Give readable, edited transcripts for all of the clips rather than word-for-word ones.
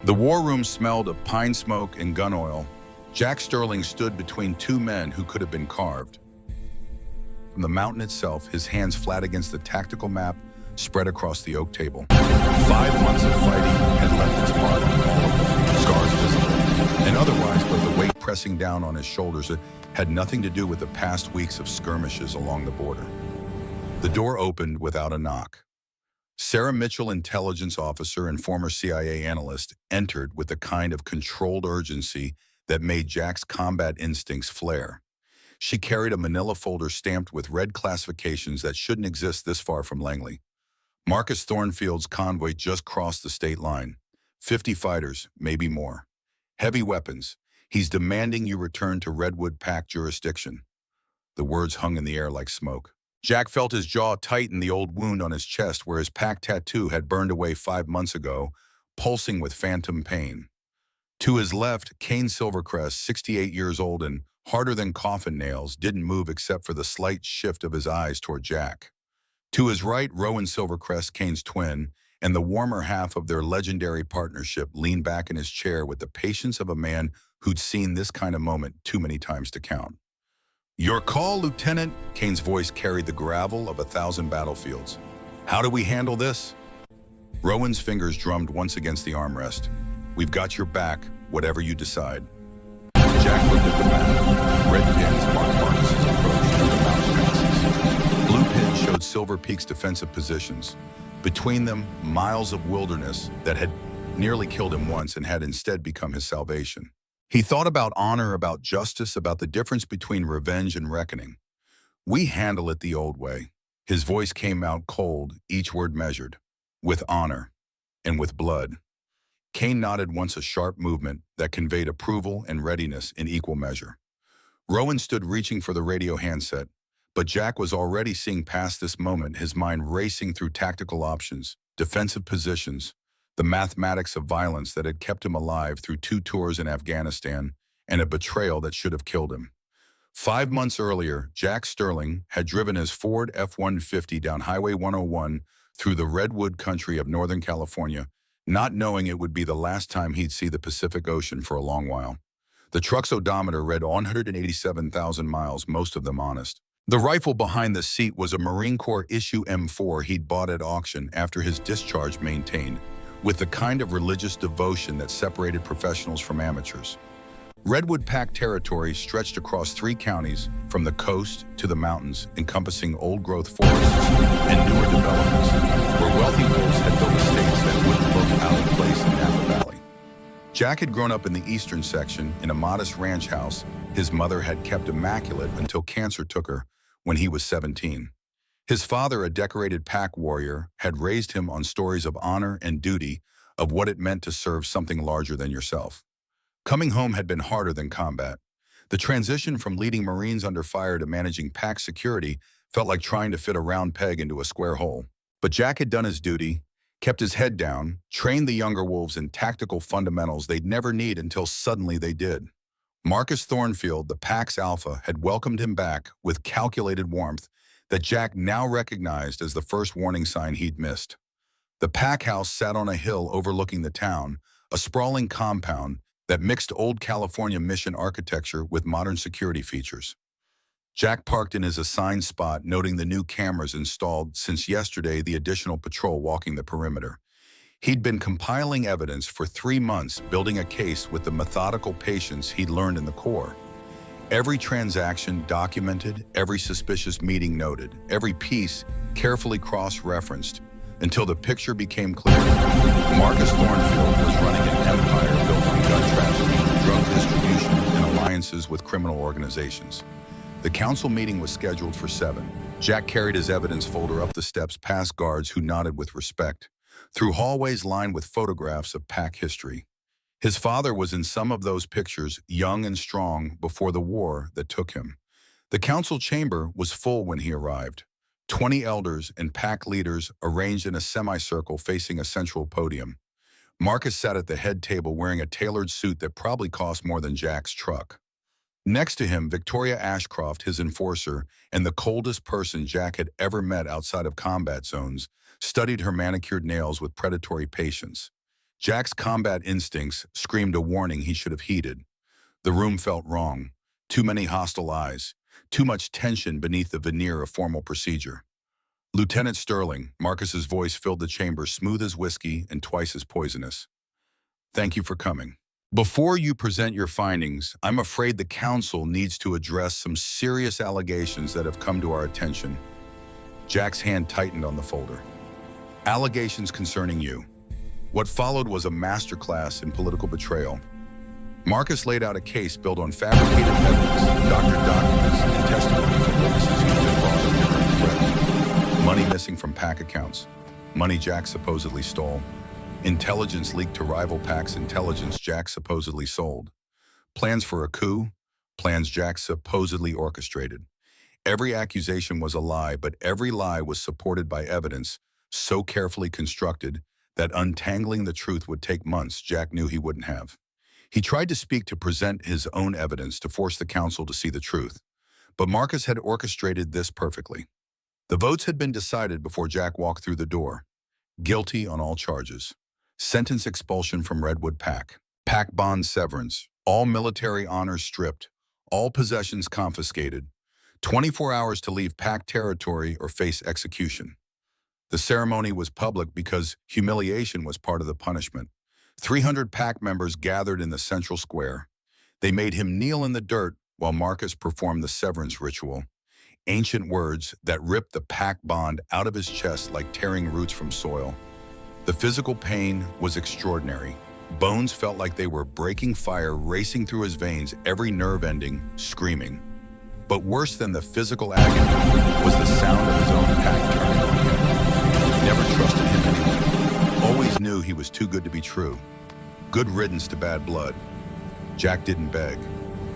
The war room smelled of pine smoke and gun oil. Jack Sterling stood between two men who could have been carved. From the mountain itself, his hands flat against the tactical map spread across the oak table. 5 months of fighting had left its mark on all of them, scars visible and otherwise, but the weight pressing down on his shoulders had nothing to do with the past weeks of skirmishes along the border. The door opened without a knock. Sarah Mitchell, intelligence officer and former CIA analyst, entered with the kind of controlled urgency that made Jack's combat instincts flare. She carried a manila folder stamped with red classifications that shouldn't exist this far from Langley. Marcus Thornfield's convoy just crossed the state line. 50 fighters, maybe more. Heavy weapons. He's demanding you return to Redwood Pack jurisdiction. The words hung in the air like smoke. Jack felt his jaw tighten, the old wound on his chest where his pack tattoo had burned away 5 months ago, pulsing with phantom pain. To his left, Kane Silvercrest, 68 years old and harder than coffin nails, didn't move except for the slight shift of his eyes toward Jack. To his right, Rowan Silvercrest, Kane's twin, and the warmer half of their legendary partnership leaned back in his chair with the patience of a man who'd seen this kind of moment too many times to count. "Your call, Lieutenant," Kane's voice carried the gravel of 1,000 battlefields. "How do we handle this?" Rowan's fingers drummed once against the armrest. "We've got your back, whatever you decide." Jack looked at the map. Red pins marked Marcus's approach through the mountain passes. Blue pins showed Silver Peak's defensive positions. Between them, miles of wilderness that had nearly killed him once and had instead become his salvation. He thought about honor, about justice, about the difference between revenge and reckoning. "We handle it the old way." His voice came out cold, each word measured. "With honor and with blood." Kane nodded once, a sharp movement that conveyed approval and readiness in equal measure. Rowan stood reaching for the radio handset, but Jack was already seeing past this moment, his mind racing through tactical options, defensive positions, the mathematics of violence that had kept him alive through 2 tours in Afghanistan and a betrayal that should have killed him. 5 months earlier, Jack Sterling had driven his Ford F-150 down Highway 101 through the redwood country of Northern California, not knowing it would be the last time he'd see the Pacific Ocean for a long while. The truck's odometer read 187,000 miles, most of them honest. The rifle behind the seat was a Marine Corps issue M4 he'd bought at auction after his discharge, maintained with the kind of religious devotion that separated professionals from amateurs. Redwood Pack territory stretched across 3 counties, from the coast to the mountains, encompassing old-growth forests and newer developments, where wealthy wolves had built estates that wouldn't look out of place in Napa Valley. Jack had grown up in the eastern section in a modest ranch house his mother had kept immaculate until cancer took her when he was 17. His father, a decorated pack warrior, had raised him on stories of honor and duty, of what it meant to serve something larger than yourself. Coming home had been harder than combat. The transition from leading Marines under fire to managing pack security felt like trying to fit a round peg into a square hole. But Jack had done his duty, kept his head down, trained the younger wolves in tactical fundamentals they'd never need until suddenly they did. Marcus Thornfield, the pack's alpha, had welcomed him back with calculated warmth that Jack now recognized as the first warning sign he'd missed. The pack house sat on a hill overlooking the town, a sprawling compound that mixed old California mission architecture with modern security features. Jack parked in his assigned spot, noting the new cameras installed since yesterday, the additional patrol walking the perimeter. He'd been compiling evidence for 3 months, building a case with the methodical patience he'd learned in the Corps. Every transaction documented, every suspicious meeting noted, every piece carefully cross-referenced, until the picture became clear. Marcus Thornfield was running an empire built on gun trafficking, drug distribution, and alliances with criminal organizations. The council meeting was scheduled for 7. Jack carried his evidence folder up the steps past guards who nodded with respect, through hallways lined with photographs of pack history. His father was in some of those pictures, young and strong, before the war that took him. The council chamber was full when he arrived. 20 elders and pack leaders arranged in a semicircle facing a central podium. Marcus sat at the head table wearing a tailored suit that probably cost more than Jack's truck. Next to him, Victoria Ashcroft, his enforcer, and the coldest person Jack had ever met outside of combat zones, studied her manicured nails with predatory patience. Jack's combat instincts screamed a warning he should have heeded. The room felt wrong. Too many hostile eyes. Too much tension beneath the veneer of formal procedure. Lieutenant Sterling, Marcus's voice filled the chamber smooth as whiskey and twice as poisonous. Thank you for coming. Before you present your findings, I'm afraid the council needs to address some serious allegations that have come to our attention. Jack's hand tightened on the folder. Allegations concerning you. What followed was a masterclass in political betrayal. Marcus laid out a case built on fabricated evidence, doctored documents, and testimony from witnesses who've been brought to different threats. Money missing from PAC accounts. Money Jack supposedly stole. Intelligence leaked to rival PAC's intelligence Jack supposedly sold. Plans for a coup. Plans Jack supposedly orchestrated. Every accusation was a lie, but every lie was supported by evidence so carefully constructed that untangling the truth would take months Jack knew he wouldn't have. He tried to speak to present his own evidence to force the council to see the truth, but Marcus had orchestrated this perfectly. The votes had been decided before Jack walked through the door. Guilty on all charges. Sentence expulsion from Redwood PAC. PAC bond severance. All military honors stripped. All possessions confiscated. 24 hours to leave PAC territory or face execution. The ceremony was public because humiliation was part of the punishment. 300 PAC members gathered in the central square. They made him kneel in the dirt while Marcus performed the severance ritual. Ancient words that ripped the PAC bond out of his chest like tearing roots from soil. The physical pain was extraordinary. Bones felt like they were breaking fire racing through his veins, every nerve ending, screaming. But worse than the physical agony was the sound of his own PAC turning on him. Never trusted him anyway. Always knew he was too good to be true. Good riddance to bad blood. Jack didn't beg,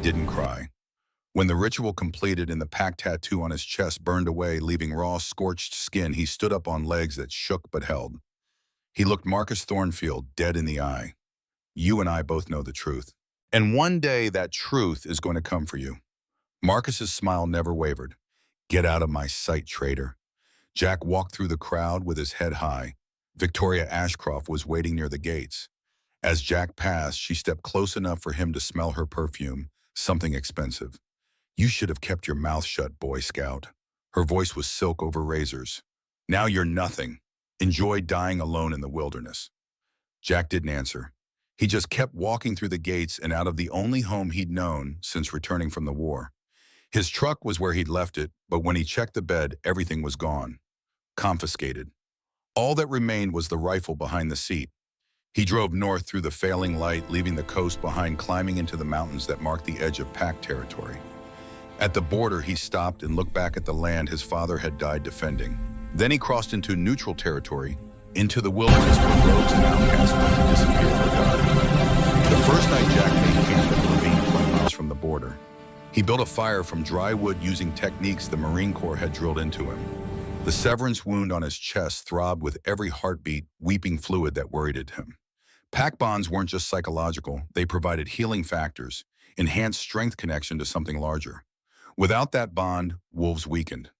didn't cry. When the ritual completed and the PAC tattoo on his chest burned away, leaving raw, scorched skin, he stood up on legs that shook but held. He looked Marcus Thornfield dead in the eye. You and I both know the truth. And one day that truth is going to come for you. Marcus's smile never wavered. Get out of my sight, traitor. Jack walked through the crowd with his head high. Victoria Ashcroft was waiting near the gates. As Jack passed, she stepped close enough for him to smell her perfume, something expensive. You should have kept your mouth shut, Boy Scout. Her voice was silk over razors. Now you're nothing. Enjoy dying alone in the wilderness. Jack didn't answer. He just kept walking through the gates and out of the only home he'd known since returning from the war. His truck was where he'd left it, but when he checked the bed, everything was gone. Confiscated. All that remained was the rifle behind the seat. He drove north through the failing light, leaving the coast behind, climbing into the mountains that marked the edge of PAC territory. At the border, he stopped and looked back at the land his father had died defending. Then he crossed into neutral territory, into the wilderness where rogues and outcasts went to disappear or die. The first night Jack made camp in a ravine 20 miles from the border. He built a fire from dry wood using techniques the Marine Corps had drilled into him. The severance wound on his chest throbbed with every heartbeat, weeping fluid that worried him. PAC bonds weren't just psychological, they provided healing factors, enhanced strength connection to something larger. Without that bond, wolves weakened.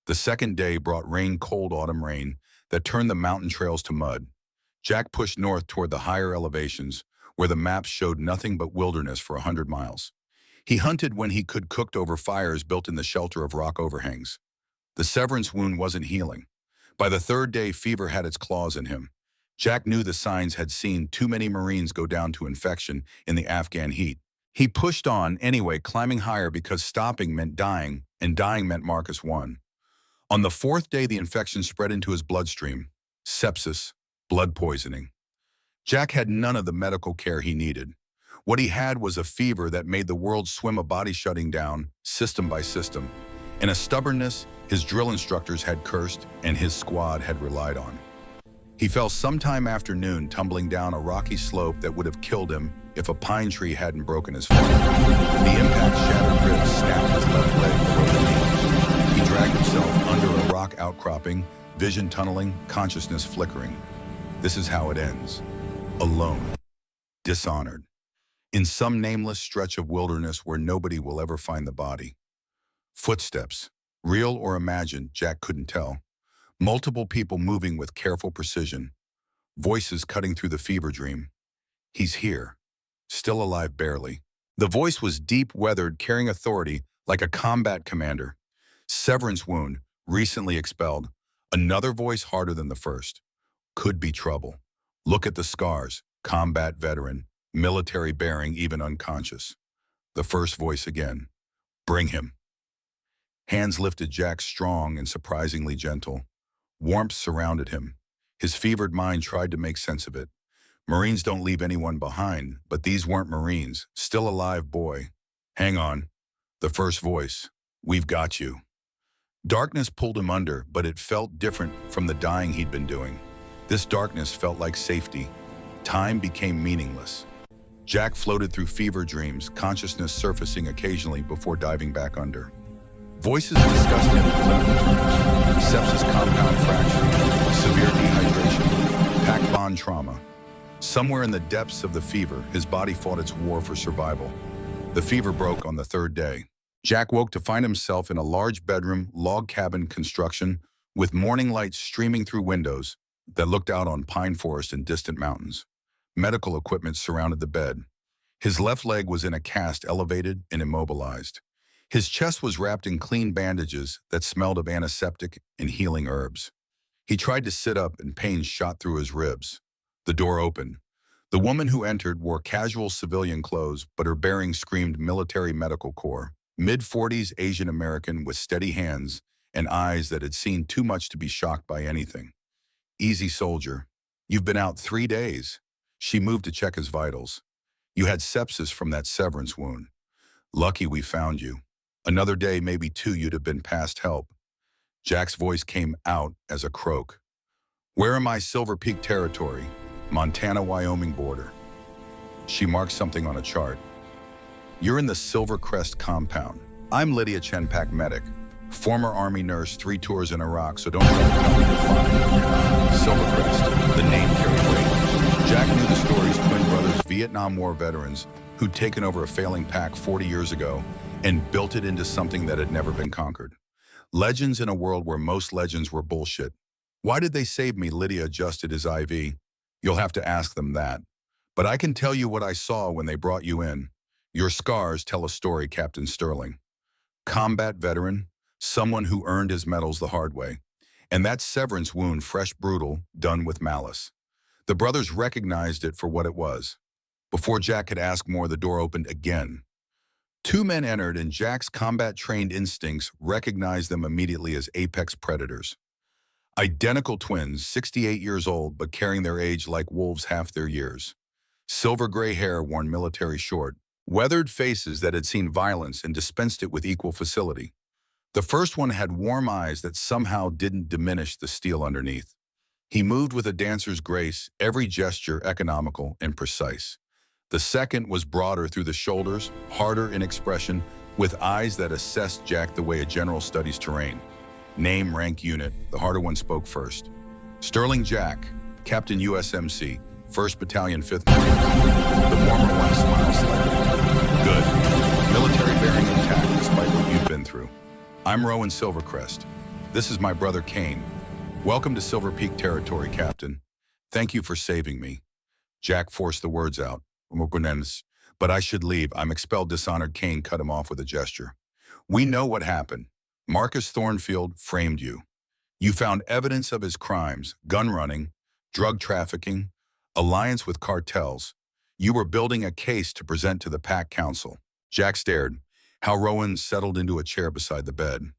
The second day brought rain, cold autumn rain, that turned the mountain trails to mud. Jack pushed north toward the higher elevations, where the maps showed nothing but wilderness for 100 miles. He hunted when he could, cooked over fires built in the shelter of rock overhangs. The severance wound wasn't healing. By the third day, fever had its claws in him. Jack knew the signs, had seen too many Marines go down to infection in the Afghan heat. He pushed on anyway, climbing higher because stopping meant dying, and dying meant Marcus won. On the fourth day, the infection spread into his bloodstream. Sepsis, blood poisoning. Jack had none of the medical care he needed. What he had was a fever that made the world swim, a body shutting down, system by system, and a stubbornness his drill instructors had cursed and his squad had relied on. He fell sometime after noon, tumbling down a rocky slope that would have killed him if a pine tree hadn't broken his fall. The impact shattered ribs, snapped his left leg, broke a knee. He dragged himself under a rock outcropping, vision tunneling, consciousness flickering. This is how it ends. Alone. Dishonored. In some nameless stretch of wilderness where nobody will ever find the body. Footsteps. Real or imagined, Jack couldn't tell. Multiple people moving with careful precision. voices cutting through the fever dream. He's here, still alive barely. The voice was deep, weathered, carrying authority like a combat commander. Severance wound, recently expelled. Another voice harder than the first. Could be trouble. Look at the scars. Combat veteran, military bearing, even unconscious. The first voice again. Bring him. Hands lifted Jack, strong and surprisingly gentle. Warmth surrounded him. His fevered mind tried to make sense of it. Marines don't leave anyone behind, but these weren't Marines. Still alive, boy. Hang on. The first voice. We've got you. Darkness pulled him under, but it felt different from the dying he'd been doing. This darkness felt like safety. Time became meaningless. Jack floated through fever dreams, consciousness surfacing occasionally before diving back under. Voices discussed him in clinical terms. Sepsis, compound fracture, severe dehydration, pack bond trauma. Somewhere in the depths of the fever, his body fought its war for survival. The fever broke on the third day. Jack woke to find himself in a large bedroom, log cabin construction with morning light streaming through windows that looked out on pine forest and distant mountains. Medical equipment surrounded the bed. His left leg was in a cast, elevated and immobilized. His chest was wrapped in clean bandages that smelled of antiseptic and healing herbs. He tried to sit up and pain shot through his ribs. The door opened. The woman who entered wore casual civilian clothes, but her bearing screamed military medical corps. Mid-40s Asian American with steady hands and eyes that had seen too much to be shocked by anything. Easy, soldier. You've been out 3 days. She moved to check his vitals. You had sepsis from that severance wound. Lucky we found you. Another day, maybe 2, you'd have been past help. Jack's voice came out as a croak. Where am I? Silver Peak territory, Montana-Wyoming border. She marked something on a chart. You're in the Silver Crest compound. I'm Lydia Chenpak, medic. Former Army nurse, 3 tours in Iraq, so don't try to tell me you're fine. Silver Crest, the name carried weight. Jack knew the stories, twin brothers, Vietnam War veterans, who'd taken over a failing pack 40 years ago and built it into something that had never been conquered. Legends in a world where most legends were bullshit. Why did they save me? Lydia adjusted his IV. You'll have to ask them that. But I can tell you what I saw when they brought you in. Your scars tell a story, Captain Sterling. Combat veteran, someone who earned his medals the hard way. And that severance wound, fresh, brutal, done with malice. The brothers recognized it for what it was. Before Jack could ask more, the door opened again. 2 men entered, and Jack's combat-trained instincts recognized them immediately as apex predators. Identical twins, 68 years old, but carrying their age like wolves half their years. Silver gray hair worn military short. Weathered faces that had seen violence and dispensed it with equal facility. The first one had warm eyes that somehow didn't diminish the steel underneath. He moved with a dancer's grace, every gesture economical and precise. The second was broader through the shoulders, harder in expression, with eyes that assessed Jack the way a general studies terrain. Name, rank, unit, the harder one spoke first. Sterling Jack, Captain USMC, 1st Battalion, 5th Marines. The warmer one smiled slightly. Good. Military bearing intact despite what you've been through. I'm Rowan Silvercrest. This is my brother Kane. Welcome to Silver Peak territory, Captain. Thank you for saving me. Jack forced the words out. But I should leave. I'm expelled, dishonored. Kane cut him off with a gesture. We know what happened. Marcus Thornfield framed you. You found evidence of his crimes, gun running, drug trafficking, alliance with cartels. You were building a case to present to the Pack Council. Jack stared, how Rowan settled into a chair beside the bed.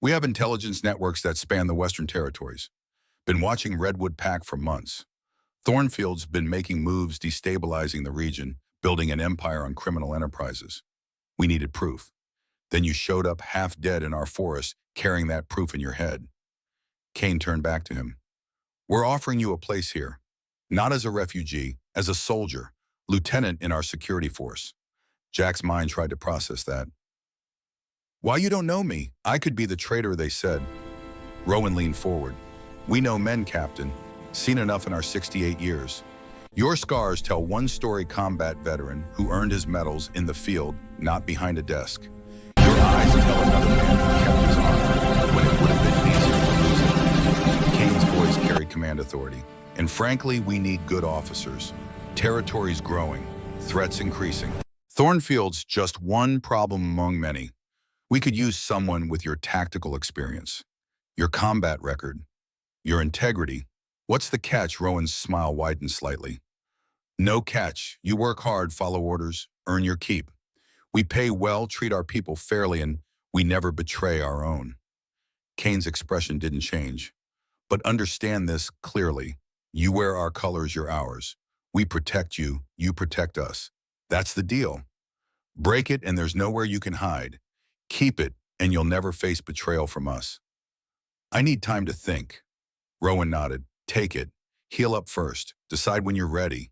We have intelligence networks that span the Western Territories. Been watching Redwood Pack for months. Thornfield's been making moves destabilizing the region, building an empire on criminal enterprises. We needed proof. Then you showed up half dead in our forest, carrying that proof in your head. Kane turned back to him. We're offering you a place here, not as a refugee, as a soldier, lieutenant in our security force. Jack's mind tried to process that. Why, you don't know me? I could be the traitor they said. Rowan leaned forward. We know men, Captain. Seen enough in our 68 years. Your scars tell one story, combat veteran who earned his medals in the field, not behind a desk. Your eyes tell another man who kept his honor when it would have been easier to lose it. Kane's voice carried command authority. And frankly, we need good officers. Territory's growing, threats increasing. Thornfield's just one problem among many. We could use someone with your tactical experience, your combat record, your integrity. What's the catch? Rowan's smile widened slightly. No catch. You work hard, follow orders, earn your keep. We pay well, treat our people fairly, and we never betray our own. Kane's expression didn't change. But understand this clearly. You wear our colors, you're ours. We protect you, you protect us. That's the deal. Break it and there's nowhere you can hide. Keep it and you'll never face betrayal from us. I need time to think. Rowan nodded. Take it. Heal up first. Decide when you're ready.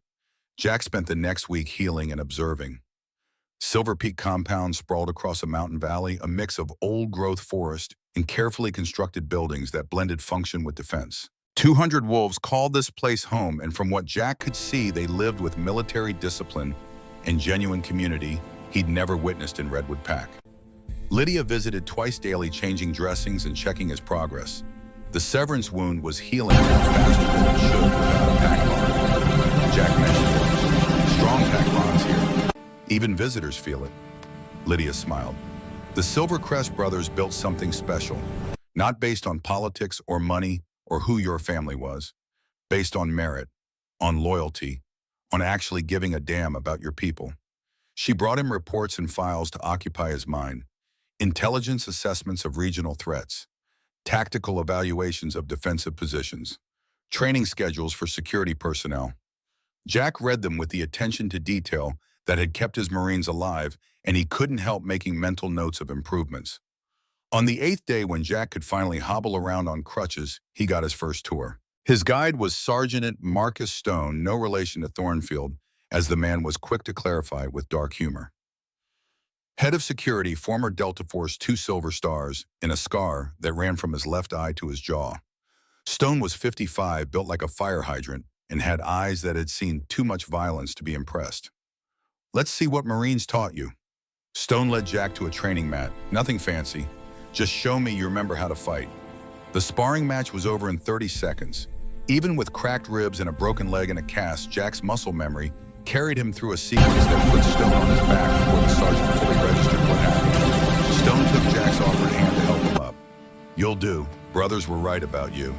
Jack spent the next week healing and observing. Silver Peak compound sprawled across a mountain valley, a mix of old-growth forest and carefully constructed buildings that blended function with defense. 200 wolves called this place home, and from what Jack could see, they lived with military discipline and genuine community he'd never witnessed in Redwood Pack. Lydia visited twice daily, changing dressings and checking his progress. The severance wound was healing faster than it should without a pack bond. Jack mentioned it. Strong pack bonds here. Even visitors feel it. Lydia smiled. The Silvercrest brothers built something special, not based on politics or money or who your family was, based on merit, on loyalty, on actually giving a damn about your people. She brought him reports and files to occupy his mind, intelligence assessments of regional threats, tactical evaluations of defensive positions, training schedules for security personnel. Jack read them with the attention to detail that had kept his Marines alive, and he couldn't help making mental notes of improvements. On the 8th day, when Jack could finally hobble around on crutches, he got his first tour. His guide was Sergeant Marcus Stone, no relation to Thornfield, as the man was quick to clarify with dark humor. Head of security, former Delta Force 2 Silver Stars, in a scar that ran from his left eye to his jaw. Stone was 55, built like a fire hydrant, and had eyes that had seen too much violence to be impressed. Let's see what Marines taught you. Stone led Jack to a training mat. Nothing fancy. Just show me you remember how to fight. The sparring match was over in 30 seconds. Even with cracked ribs and a broken leg and a cast, Jack's muscle memory carried him through a sequence that put Stone on his back before the sergeant fully registered what happened. Stone took Jack's offered hand to help him up. You'll do. Brothers were right about you.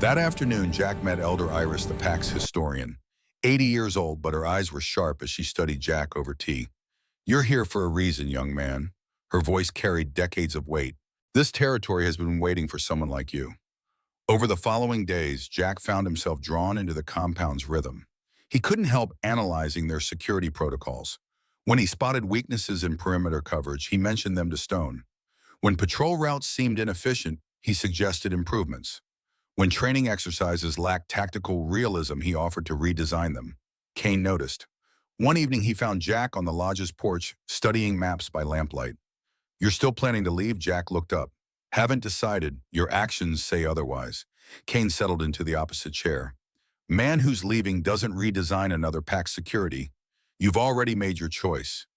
That afternoon, Jack met Elder Iris, the pack's historian. 80 years old, but her eyes were sharp as she studied Jack over tea. You're here for a reason, young man. Her voice carried decades of weight. This territory has been waiting for someone like you. Over the following days, Jack found himself drawn into the compound's rhythm. He couldn't help analyzing their security protocols. When he spotted weaknesses in perimeter coverage, he mentioned them to Stone. When patrol routes seemed inefficient, he suggested improvements. When training exercises lacked tactical realism, he offered to redesign them. Kane noticed. One evening, he found Jack on the lodge's porch, studying maps by lamplight. You're still planning to leave? Jack looked up. Haven't decided. Your actions say otherwise. Kane settled into the opposite chair. Man who's leaving doesn't redesign another pack's security. You've already made your choice.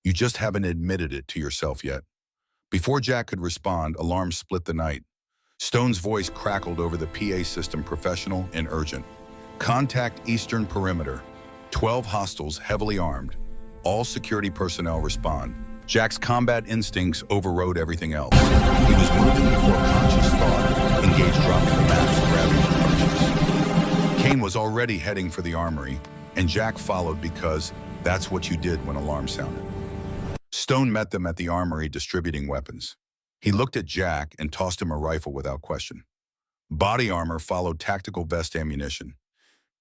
You just haven't admitted it to yourself yet. Before Jack could respond, alarms split the night. Stone's voice crackled over the PA system, professional and urgent. Contact Eastern Perimeter. 12 hostiles heavily armed. All security personnel respond. Jack's combat instincts overrode everything else. He was moving before conscious thought, engaged, dropping the maps, grabbing the crutches. Kane was already heading for the armory, and Jack followed because that's what you did when alarm sounded. Stone met them at the armory, distributing weapons. He looked at Jack and tossed him a rifle without question. Body armor followed tactical vest ammunition.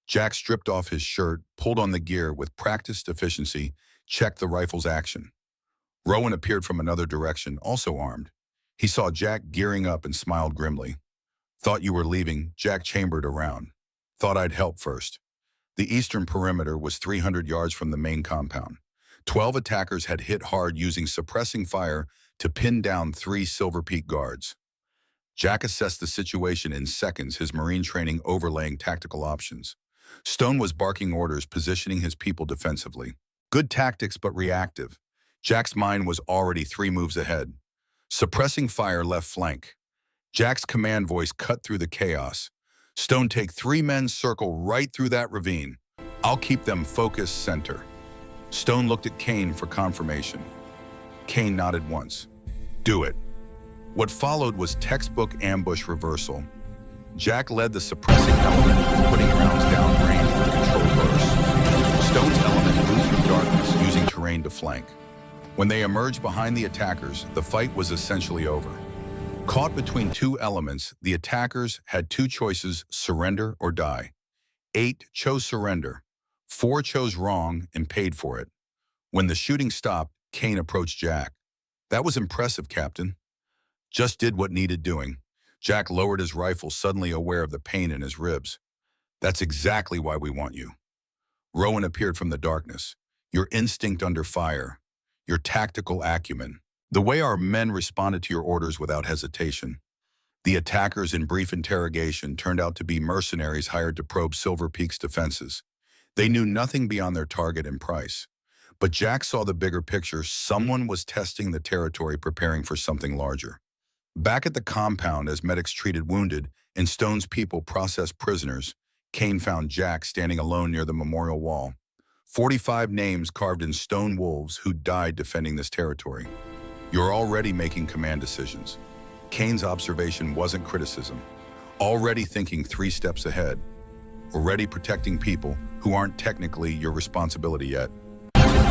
Jack stripped off his shirt, pulled on the gear with practiced efficiency, checked the rifle's action. Rowan appeared from another direction, also armed. He saw Jack gearing up and smiled grimly. Thought you were leaving. Jack chambered around. Thought I'd help first. The eastern perimeter was 300 yards from the main compound. 12 attackers had hit hard, using suppressing fire to pin down 3 Silver Peak guards. Jack assessed the situation in seconds, his Marine training overlaying tactical options. Stone was barking orders, positioning his people defensively. Good tactics, but reactive. Jack's mind was already 3 moves ahead. Suppressing fire left flank. Jack's command voice cut through the chaos. Stone, take 3 men, circle right through that ravine. I'll keep them focused center. Stone looked at Kane for confirmation. Kane nodded once. Do it. What followed was textbook ambush reversal. Jack led the suppressing element, putting rounds downrange with controlled bursts. Stone's element moved through darkness, using terrain to flank. When they emerged behind the attackers, the fight was essentially over. Caught between two elements, the attackers had two choices: surrender or die. 8 chose surrender. 4 chose wrong and paid for it. When the shooting stopped, Kane approached Jack. That was impressive, Captain. Just did what needed doing. Jack lowered his rifle, suddenly aware of the pain in his ribs. That's exactly why we want you. Rowan appeared from the darkness. Your instinct under fire. Your tactical acumen. The way our men responded to your orders without hesitation. The attackers, in brief interrogation, turned out to be mercenaries hired to probe Silver Peak's defenses. They knew nothing beyond their target and price. But Jack saw the bigger picture. Someone was testing the territory, preparing for something larger. Back at the compound, as medics treated wounded and Stone's people processed prisoners, Kane found Jack standing alone near the memorial wall. 45 names carved in stone, wolves who died defending this territory. You're already making command decisions. Kane's observation wasn't criticism. Already thinking 3 steps ahead. Already protecting people who aren't technically your responsibility yet.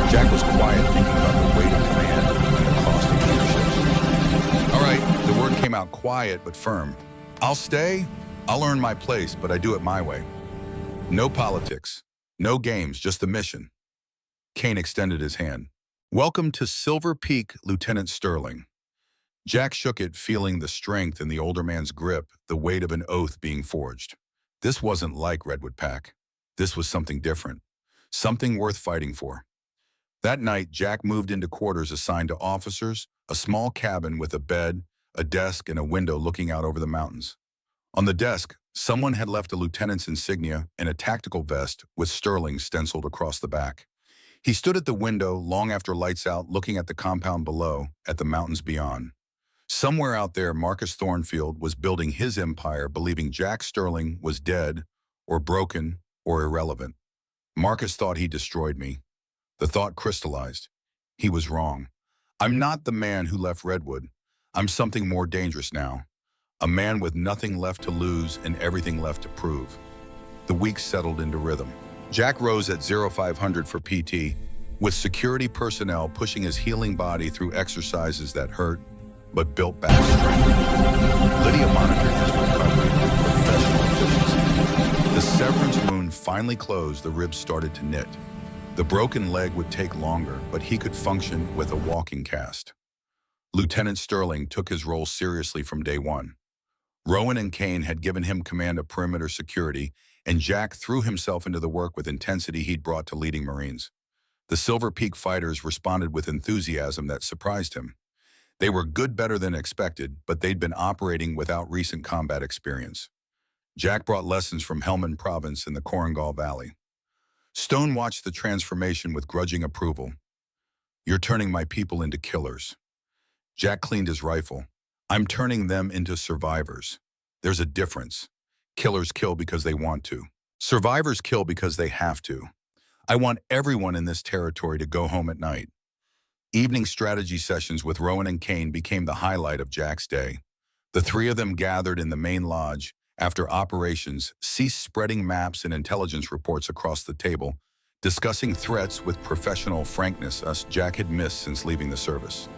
Jack was quiet, thinking about the weight of command and the cost of leadership. All right, the word came out quiet but firm. I'll stay, I'll earn my place, but I do it my way. No politics, no games, just the mission. Kane extended his hand. Welcome to Silver Peak, Lieutenant Sterling. Jack shook it, feeling the strength in the older man's grip, the weight of an oath being forged. This wasn't like Redwood Pack. This was something different, something worth fighting for. That night, Jack moved into quarters assigned to officers, a small cabin with a bed, a desk, and a window looking out over the mountains. On the desk, someone had left a lieutenant's insignia and a tactical vest with Sterling stenciled across the back. He stood at the window long after lights out, looking at the compound below, at the mountains beyond. Somewhere out there, Marcus Thornfield was building his empire, believing Jack Sterling was dead or broken or irrelevant. Marcus thought he destroyed me. The thought crystallized. He was wrong. I'm not the man who left Redwood. I'm something more dangerous now. A man with nothing left to lose and everything left to prove. The weeks settled into rhythm. Jack rose at 0500 for PT, with security personnel pushing his healing body through exercises that hurt, but built back strength. Lydia monitored his recovery with professional efficiency. The severance wound finally closed, the ribs started to knit. The broken leg would take longer, but he could function with a walking cast. Lieutenant Sterling took his role seriously from day one. Rowan and Kane had given him command of perimeter security, and Jack threw himself into the work with intensity he'd brought to leading Marines. The Silver Peak fighters responded with enthusiasm that surprised him. They were good, better than expected, but they'd been operating without recent combat experience. Jack brought lessons from Helmand Province in the Korengal Valley. Stone watched the transformation with grudging approval. You're turning my people into killers. Jack cleaned his rifle. I'm turning them into survivors. There's a difference. Killers kill because they want to. Survivors kill because they have to. I want everyone in this territory to go home at night. Evening strategy sessions with Rowan and Kane became the highlight of Jack's day. The 3 of them gathered in the main lodge after operations ceased, spreading maps and intelligence reports across the table, discussing threats with professional frankness us Jack had missed since leaving the service.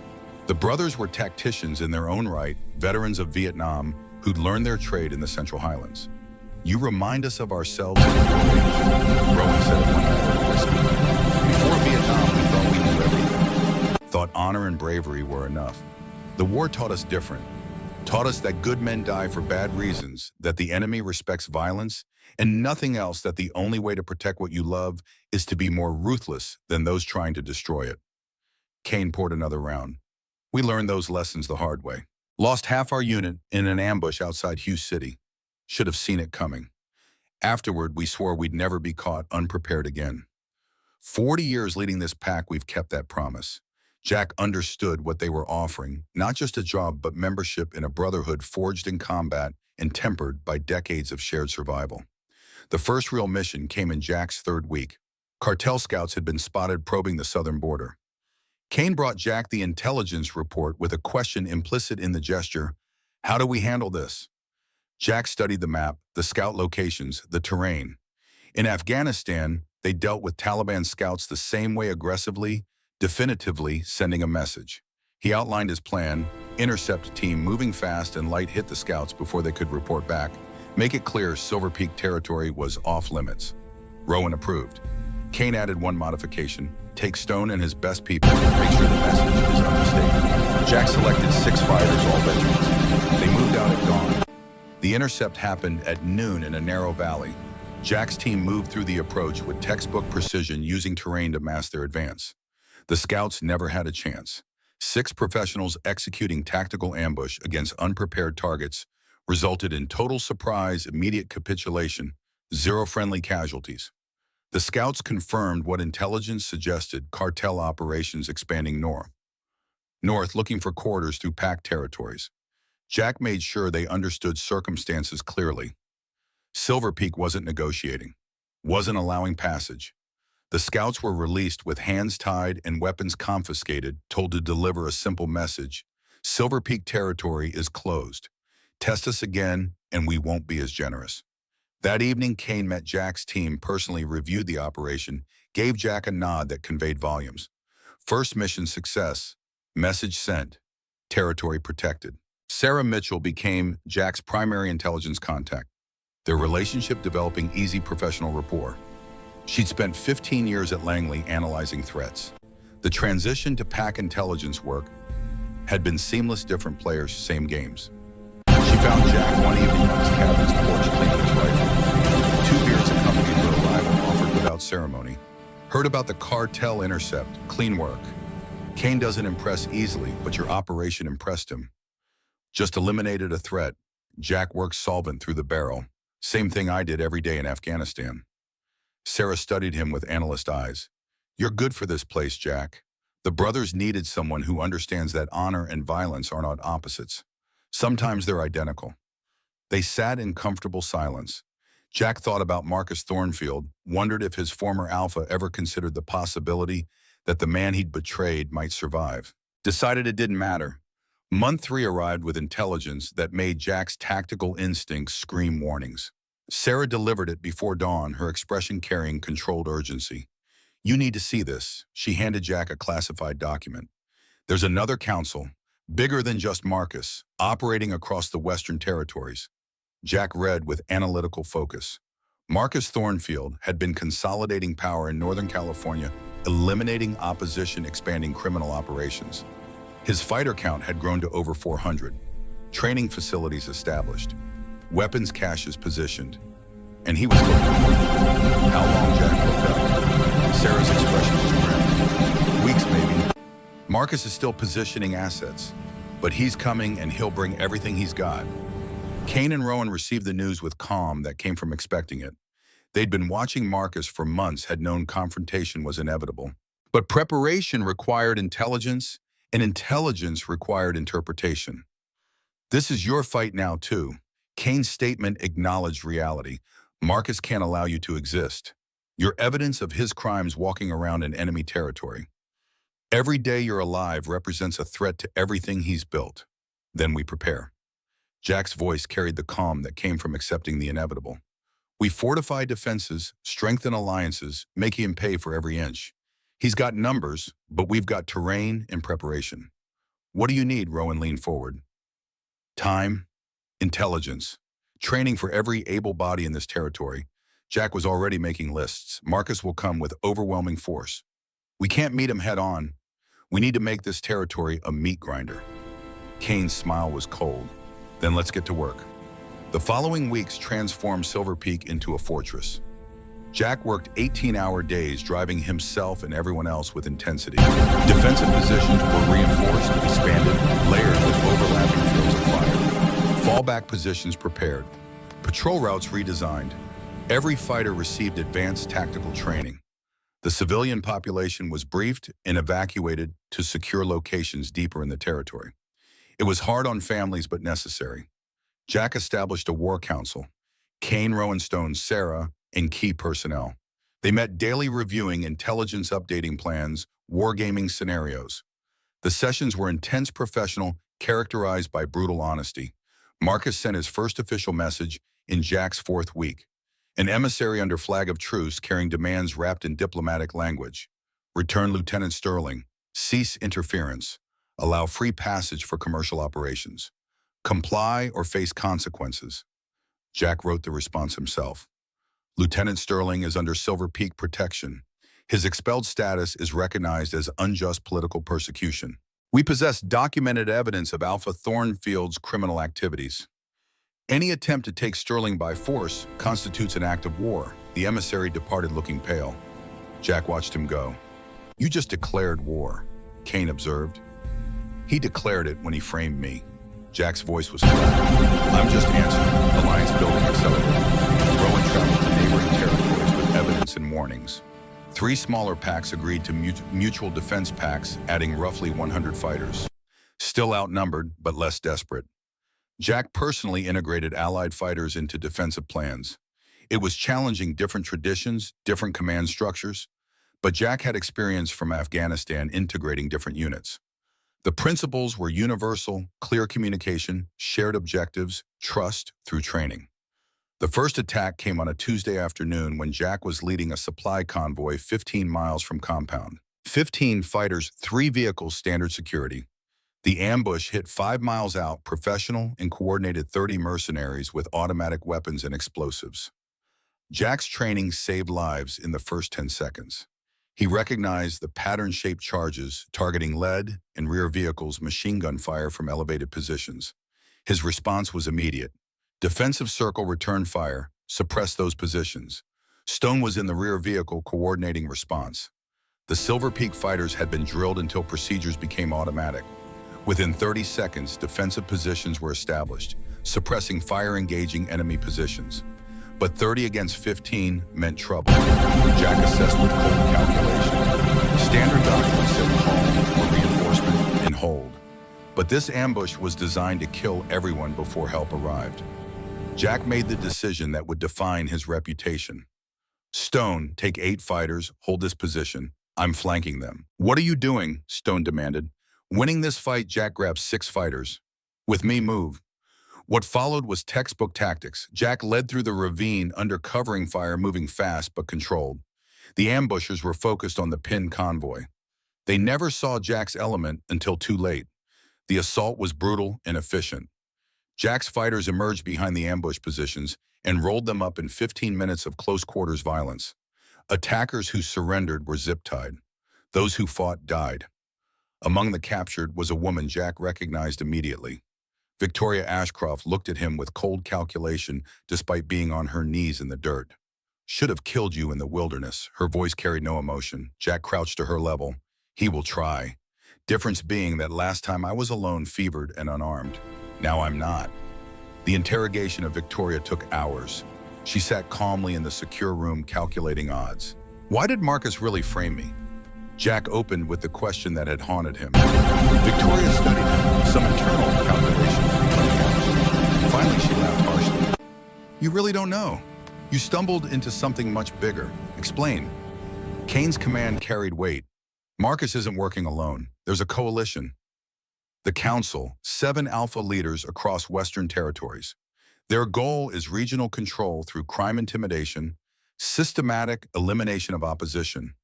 The brothers were tacticians in their own right, veterans of Vietnam who'd learned their trade in the Central Highlands. You remind us of ourselves at your age, Rowan said at one night. Before Vietnam, we thought we knew everything. Thought honor and bravery were enough. The war taught us different. Taught us that good men die for bad reasons, that the enemy respects violence, and nothing else, that the only way to protect what you love is to be more ruthless than those trying to destroy it. Kane poured another round. We learned those lessons the hard way. Lost half our unit in an ambush outside Hughes City. Should have seen it coming. Afterward, we swore we'd never be caught unprepared again. 40 years leading this pack, we've kept that promise. Jack understood what they were offering, not just a job, but membership in a brotherhood forged in combat and tempered by decades of shared survival. The first real mission came in Jack's third week. Cartel scouts had been spotted probing the southern border. Kane brought Jack the intelligence report with a question implicit in the gesture: how do we handle this? Jack studied the map, the scout locations, the terrain. In Afghanistan, they dealt with Taliban scouts the same way, aggressively, definitively sending a message. He outlined his plan: intercept a team moving fast and light hit the scouts before they could report back. Make it clear Silver Peak territory was off limits. Rowan approved. Kane added one modification: take Stone and his best people, make sure the message is unmistakable. Jack selected 6 fighters, all veterans. They moved out at dawn. The intercept happened at noon in a narrow valley. Jack's team moved through the approach with textbook precision, using terrain to mask their advance. The scouts never had a chance. 6 professionals executing tactical ambush against unprepared targets resulted in total surprise, immediate capitulation, 0 friendly casualties. The scouts confirmed what intelligence suggested: cartel operations expanding north, looking for corridors through packed territories. Jack made sure they understood circumstances clearly. Silver Peak wasn't negotiating, wasn't allowing passage. The scouts were released with hands tied and weapons confiscated, told to deliver a simple message: Silver Peak territory is closed. Test us again, and we won't be as generous. That evening, Kane met Jack's team, personally reviewed the operation, gave Jack a nod that conveyed volumes. First mission success, message sent, territory protected. Sarah Mitchell became Jack's primary intelligence contact, their relationship developing easy professional rapport. She'd spent 15 years at Langley analyzing threats. The transition to pack intelligence work had been seamless, different players, same games. She found Jack one evening on his cabin's porch cleaning his rifle. 2 beers accompanied her arrival, offered without ceremony. Heard about the cartel intercept, clean work. Kane doesn't impress easily, but your operation impressed him. Just eliminated a threat. Jack worked solvent through the barrel. Same thing I did every day in Afghanistan. Sarah studied him with analyst eyes. You're good for this place, Jack. The brothers needed someone who understands that honor and violence are not opposites. Sometimes they're identical. They sat in comfortable silence. Jack thought about Marcus Thornfield, wondered if his former Alpha ever considered the possibility that the man he'd betrayed might survive. Decided it didn't matter. Month 3 arrived with intelligence that made Jack's tactical instincts scream warnings. Sarah delivered it before dawn, her expression carrying controlled urgency. You need to see this. She handed Jack a classified document. There's another council, bigger than just Marcus, operating across the Western Territories. Jack read with analytical focus. Marcus Thornfield had been consolidating power in Northern California, eliminating opposition, expanding criminal operations. His fighter count had grown to over 400. Training facilities established. Weapons caches positioned. And he was looking. How long? Jack looked up. Sarah's expression was grim. Weeks, maybe. Marcus is still positioning assets, but he's coming and he'll bring everything he's got. Kane and Rowan received the news with calm that came from expecting it. They'd been watching Marcus for months, had known confrontation was inevitable. But preparation required intelligence, and intelligence required interpretation. This is your fight now, too. Kane's statement acknowledged reality. Marcus can't allow you to exist. You're evidence of his crimes walking around in enemy territory. Every day you're alive represents a threat to everything he's built. Then we prepare. Jack's voice carried the calm that came from accepting the inevitable. We fortify defenses, strengthen alliances, make him pay for every inch. He's got numbers, but we've got terrain and preparation. What do you need? Rowan leaned forward. Time, intelligence, training for every able body in this territory. Jack was already making lists. Marcus will come with overwhelming force. We can't meet him head on. We need to make this territory a meat grinder. Kane's smile was cold. Then let's get to work. The following weeks transformed Silver Peak into a fortress. Jack worked 18-hour days, driving himself and everyone else with intensity. Defensive positions were reinforced, expanded, layered with overlapping fields of fire. Fallback positions prepared. Patrol routes redesigned. Every fighter received advanced tactical training. The civilian population was briefed and evacuated to secure locations deeper in the territory. It was hard on families, but necessary. Jack established a war council. Kane, Rowan Stone, Sarah, and key personnel. They met daily reviewing intelligence updating plans, wargaming scenarios. The sessions were intense, professional, characterized by brutal honesty. Marcus sent his first official message in Jack's fourth week. An emissary under flag of truce carrying demands wrapped in diplomatic language. Return Lieutenant Sterling. Cease interference. Allow free passage for commercial operations. Comply or face consequences. Jack wrote the response himself. Lieutenant Sterling is under Silver Peak protection. His expelled status is recognized as unjust political persecution. We possess documented evidence of Alpha Thornfield's criminal activities. Any attempt to take Sterling by force constitutes an act of war. The emissary departed looking pale. Jack watched him go. You just declared war, Kane observed. He declared it when he framed me. Jack's voice was flat. I'm just answering. Alliance building accelerated. Rowan traveled to neighboring territories with evidence and warnings. 3 smaller packs agreed to mutual defense pacts, adding roughly 100 fighters. Still outnumbered, but less desperate. Jack personally integrated allied fighters into defensive plans. It was challenging different traditions, different command structures, but Jack had experience from Afghanistan integrating different units. The principles were universal: clear communication, shared objectives, trust through training. The first attack came on a Tuesday afternoon when Jack was leading a supply convoy 15 miles from compound. 15 fighters, 3 vehicles, standard security. The ambush hit 5 miles out, professional and coordinated 30 mercenaries with automatic weapons and explosives. Jack's training saved lives in the first 10 seconds. He recognized the pattern-shaped charges targeting lead and rear vehicles, machine gun fire from elevated positions. His response was immediate. Defensive circle, return fire, suppress those positions. Stone was in the rear vehicle coordinating response. The Silver Peak fighters had been drilled until procedures became automatic. Within 30 seconds, defensive positions were established, suppressing fire, engaging enemy positions. But 30 against 15 meant trouble. Jack assessed with cold calculation. Standard doctrine said call for reinforcement and hold. But this ambush was designed to kill everyone before help arrived. Jack made the decision that would define his reputation. Stone, take 8 fighters, hold this position. I'm flanking them. What are you doing? Stone demanded. Winning this fight, Jack grabbed 6 fighters. With me, move. What followed was textbook tactics. Jack led through the ravine under covering fire, moving fast but controlled. The ambushers were focused on the pinned convoy. They never saw Jack's element until too late. The assault was brutal and efficient. Jack's fighters emerged behind the ambush positions and rolled them up in 15 minutes of close-quarters violence. Attackers who surrendered were zip-tied. Those who fought died. Among the captured was a woman Jack recognized immediately. Victoria Ashcroft looked at him with cold calculation despite being on her knees in the dirt. Should have killed you in the wilderness. Her voice carried no emotion. Jack crouched to her level. He will try. Difference being that last time I was alone, fevered, and unarmed. Now I'm not. The interrogation of Victoria took hours. She sat calmly in the secure room calculating odds. Why did Marcus really frame me? Jack opened with the question that had haunted him. Victoria studied him, some internal calculations becoming out. Finally, she laughed harshly. You really don't know. You stumbled into something much bigger. Explain. Kane's command carried weight. Marcus isn't working alone. There's a coalition. The Council, 7 Alpha leaders across Western territories. Their goal is regional control through crime intimidation, systematic elimination of opposition.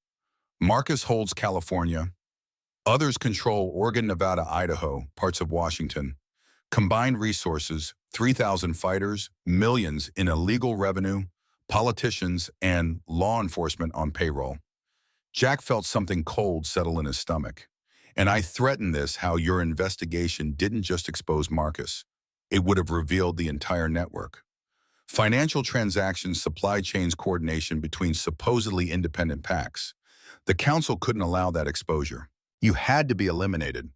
Marcus holds California. Others control Oregon, Nevada, Idaho, parts of Washington. Combined resources, 3,000 fighters, millions in illegal revenue, politicians, and law enforcement on payroll. Jack felt something cold settle in his stomach. And I threatened this, how your investigation didn't just expose Marcus. It would have revealed the entire network. Financial transactions, supply chains, coordination between supposedly independent pacts. The Council couldn't allow that exposure. You had to be eliminated.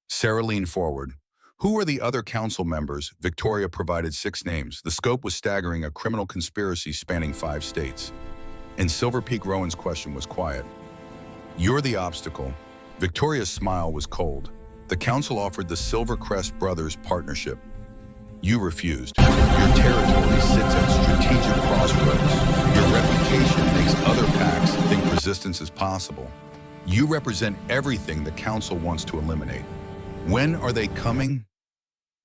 Sarah leaned forward. Who were the other Council members? Victoria provided 6 names. The scope was staggering, a criminal conspiracy spanning 5 states. And Silver Peak Rowan's question was quiet. You're the obstacle. Victoria's smile was cold. The Council offered the Silvercrest Brothers partnership. You refused. Your territory sits at strategic crossroads. Your reputation makes other packs think resistance is possible. You represent everything the Council wants to eliminate. When are they coming?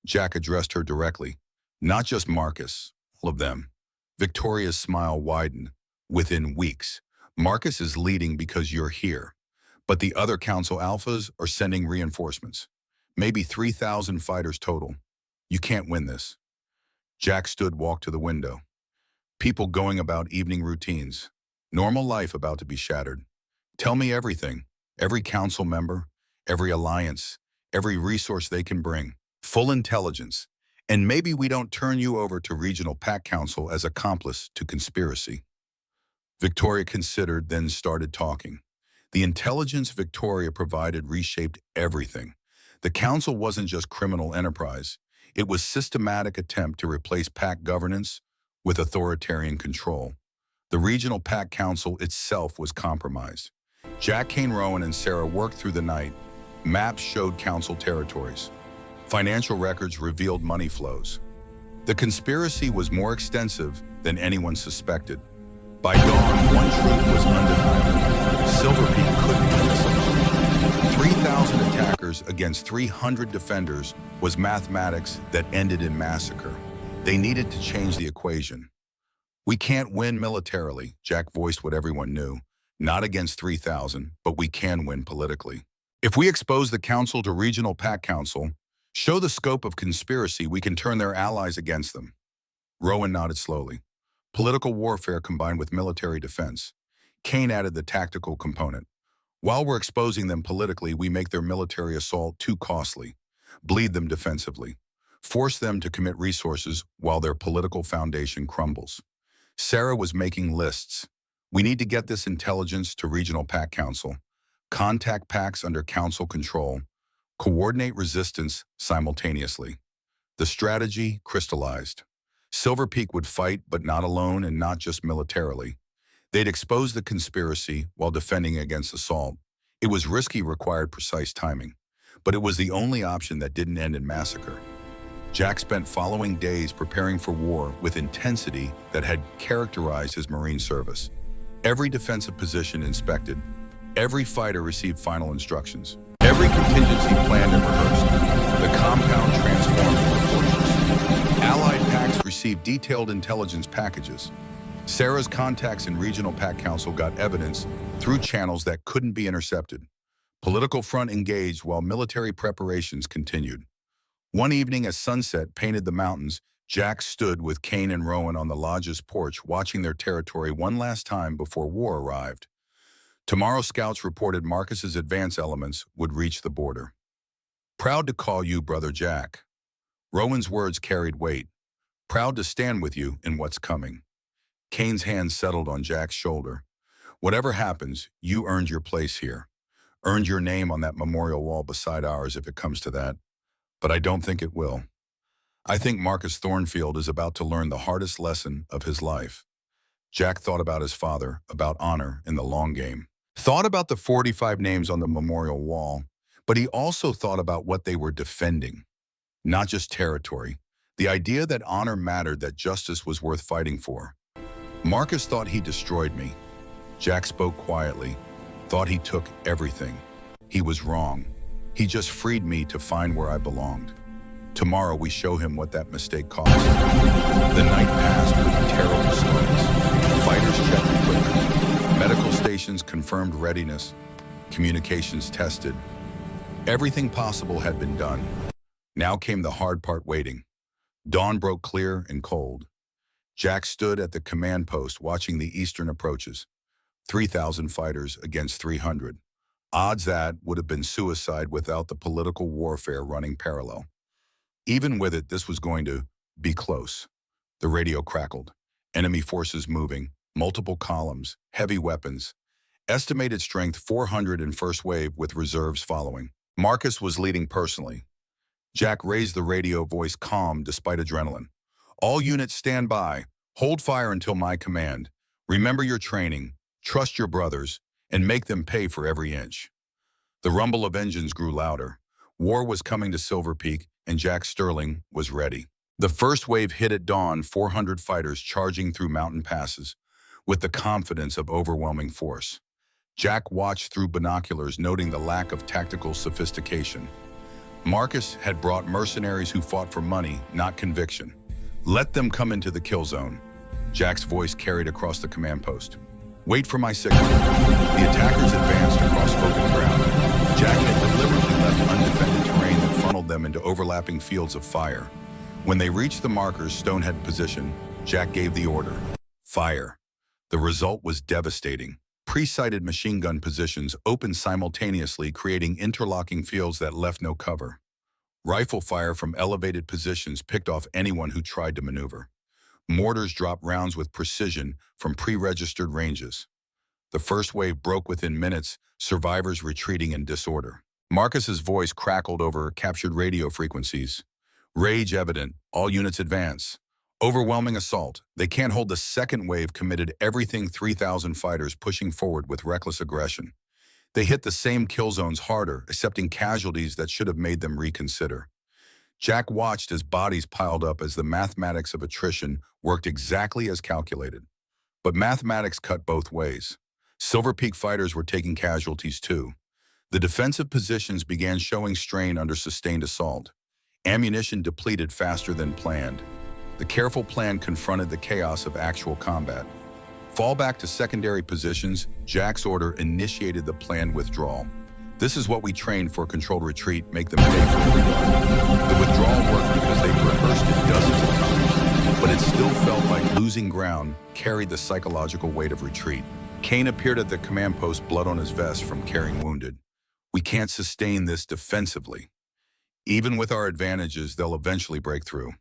Jack addressed her directly. Not just Marcus, all of them. Victoria's smile widened. Within weeks. Marcus is leading because you're here. But the other Council Alphas are sending reinforcements. Maybe 3,000 fighters total. You can't win this. Jack walked to the window. People going about evening routines. Normal life about to be shattered. Tell me everything. Every council member, every alliance, every resource they can bring. Full intelligence. And maybe we don't turn you over to Regional Pack Council as accomplice to conspiracy. Victoria considered, then started talking. The intelligence Victoria provided reshaped everything. The council wasn't just criminal enterprise. It was systematic attempt to replace pack governance with authoritarian control. The Regional Pack Council itself was compromised. Jack, Kane, Rowan, and Sarah worked through the night. Maps showed council territories. Financial records revealed money flows. The conspiracy was more extensive than anyone suspected. By dawn, one truth was undeniable. Silver Peak couldn't win this alone. 3,000 attackers against 300 defenders was mathematics that ended in massacre. They needed to change the equation. We can't win militarily, Jack voiced what everyone knew. Not against 3,000, but we can win politically. If we expose the council to Regional Pack Council, show the scope of conspiracy, we can turn their allies against them. Rowan nodded slowly. Political warfare combined with military defense. Kane added the tactical component. While we're exposing them politically, we make their military assault too costly. Bleed them defensively. Force them to commit resources while their political foundation crumbles. Sarah was making lists. We need to get this intelligence to Regional Pack Council. Contact packs under council control. Coordinate resistance simultaneously. The strategy crystallized. Silver Peak would fight, but not alone and not just militarily. They'd expose the conspiracy while defending against assault. It was risky, required precise timing, but it was the only option that didn't end in massacre. Jack spent following days preparing for war with intensity that had characterized his Marine service. Every defensive position inspected. Every fighter received final instructions. Every contingency planned and rehearsed. The compound transformed into a fortress. Allied packs received detailed intelligence packages. Sarah's contacts in Regional Pack Council got evidence through channels that couldn't be intercepted. Political front engaged while military preparations continued. One evening as sunset painted the mountains, Jack stood with Kane and Rowan on the lodge's porch watching their territory one last time before war arrived. Tomorrow scouts reported Marcus's advance elements would reach the border. Proud to call you Brother Jack. Rowan's words carried weight. Proud to stand with you in what's coming. Kane's hand settled on Jack's shoulder. Whatever happens, you earned your place here. Earned your name on that memorial wall beside ours if it comes to that. But I don't think it will. I think Marcus Thornfield is about to learn the hardest lesson of his life. Jack thought about his father, about honor in the long game. Thought about the 45 names on the memorial wall, but he also thought about what they were defending. Not just territory. The idea that honor mattered, that justice was worth fighting for. Marcus thought he destroyed me. Jack spoke quietly. Thought he took everything. He was wrong. He just freed me to find where I belonged. Tomorrow we show him what that mistake cost. The night passed with terrible slowness. Fighters checked equipment. Medical stations confirmed readiness. Communications tested. Everything possible had been done. Now came the hard part, waiting. Dawn broke clear and cold. Jack stood at the command post watching the eastern approaches. 3,000 fighters against 300. Odds that would have been suicide without the political warfare running parallel. Even with it, this was going to be close. The radio crackled. Enemy forces moving, multiple columns, heavy weapons. Estimated strength 400 in first wave with reserves following. Marcus was leading personally. Jack raised the radio voice, calm despite adrenaline. All units stand by. Hold fire until my command. Remember your training. Trust your brothers and make them pay for every inch. The rumble of engines grew louder. War was coming to Silver Peak, and Jack Sterling was ready. The first wave hit at dawn, 400 fighters charging through mountain passes, with the confidence of overwhelming force. Jack watched through binoculars, noting the lack of tactical sophistication. Marcus had brought mercenaries who fought for money, not conviction. Let them come into the kill zone, Jack's voice carried across the command post. Wait for my signal. The attackers advanced across open ground. Jack had deliberately left undefended terrain that funneled them into overlapping fields of fire. When they reached the markers Stone had positioned, Jack gave the order. Fire. The result was devastating. Pre-sighted machine gun positions opened simultaneously, creating interlocking fields that left no cover. Rifle fire from elevated positions picked off anyone who tried to maneuver. Mortars dropped rounds with precision from pre-registered ranges. The first wave broke within minutes, survivors retreating in disorder. Marcus's voice crackled over captured radio frequencies. Rage evident, all units advance. Overwhelming assault. They can't hold. The second wave committed everything, 3,000 fighters pushing forward with reckless aggression. They hit the same kill zones harder, accepting casualties that should have made them reconsider. Jack watched as bodies piled up as the mathematics of attrition worked exactly as calculated. But mathematics cut both ways. Silver Peak fighters were taking casualties too. The defensive positions began showing strain under sustained assault. Ammunition depleted faster than planned. The careful plan confronted the chaos of actual combat. Fall back to secondary positions, Jack's order initiated the planned withdrawal. This is what we trained for: controlled retreat, make them pay for every yard. The withdrawal worked because they'd rehearsed it dozens of times, but it still felt like losing ground carried the psychological weight of retreat. Kane appeared at the command post, blood on his vest from carrying wounded. We can't sustain this defensively. Even with our advantages, they'll eventually break through.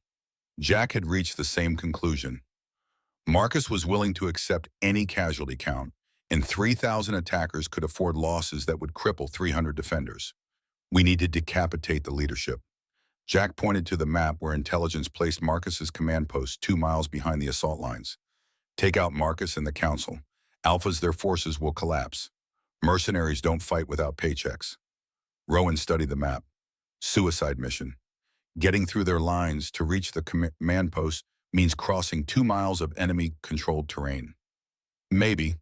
Jack had reached the same conclusion. Marcus was willing to accept any casualty count, and 3,000 attackers could afford losses that would cripple 300 defenders. We need to decapitate the leadership. Jack pointed to the map where intelligence placed Marcus's command post 2 miles behind the assault lines. Take out Marcus and the council. Alphas, their forces will collapse. Mercenaries don't fight without paychecks. Rowan studied the map. Suicide mission. Getting through their lines to reach the command post means crossing 2 miles of enemy-controlled terrain. Maybe.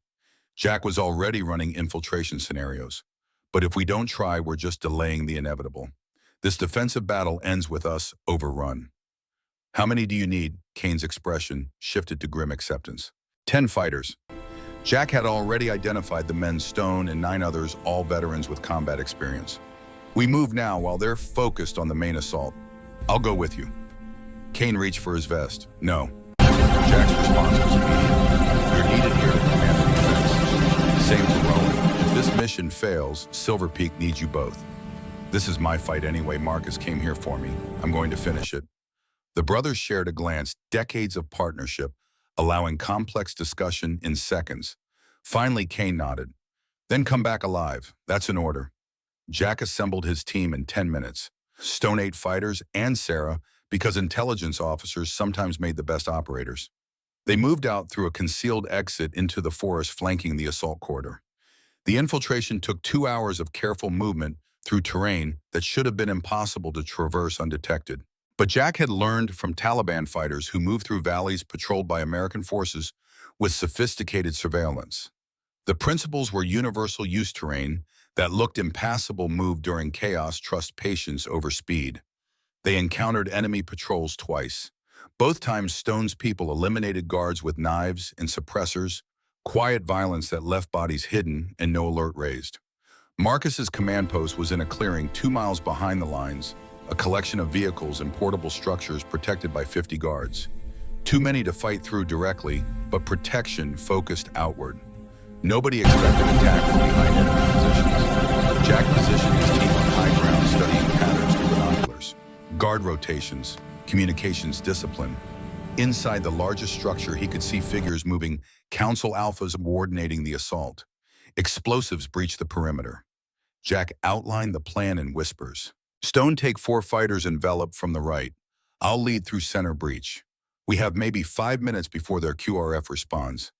Jack was already running infiltration scenarios. But if we don't try, we're just delaying the inevitable. This defensive battle ends with us overrun. How many do you need? Kane's expression shifted to grim acceptance. 10 fighters. Jack had already identified the men: Stone and 9 others, all veterans with combat experience. We move now while they're focused on the main assault. I'll go with you. Kane reached for his vest. No. Jack's response was immediate. You're needed here to command the defense. Same to Rowan. If this mission fails, Silver Peak needs you both. This is my fight anyway. Marcus came here for me. I'm going to finish it. The brothers shared a glance, decades of partnership, allowing complex discussion in seconds. Finally, Kane nodded. Then come back alive. That's an order. Jack assembled his team in 10 minutes. Stone 8 fighters and Sarah, because intelligence officers sometimes made the best operators. They moved out through a concealed exit into the forest flanking the assault corridor. The infiltration took 2 hours of careful movement through terrain that should have been impossible to traverse undetected. But Jack had learned from Taliban fighters who moved through valleys patrolled by American forces with sophisticated surveillance. The principles were universal: use terrain that looked impassable, move during chaos, trust patience over speed. They encountered enemy patrols twice. Both times, Stone's people eliminated guards with knives and suppressors, quiet violence that left bodies hidden and no alert raised. Marcus's command post was in a clearing 2 miles behind the lines, a collection of vehicles and portable structures protected by 50 guards. Too many to fight through directly, but protection focused outward. Nobody expected attack from behind enemy positions. Jack positioned his team on high ground, studying patterns through binoculars. Guard rotations, communications discipline. Inside the largest structure, he could see figures moving, council alphas coordinating the assault. Explosives breached the perimeter. Jack outlined the plan in whispers. Stone, take 4 fighters enveloped from the right. I'll lead through center breach. We have maybe 5 minutes before their QRF responds.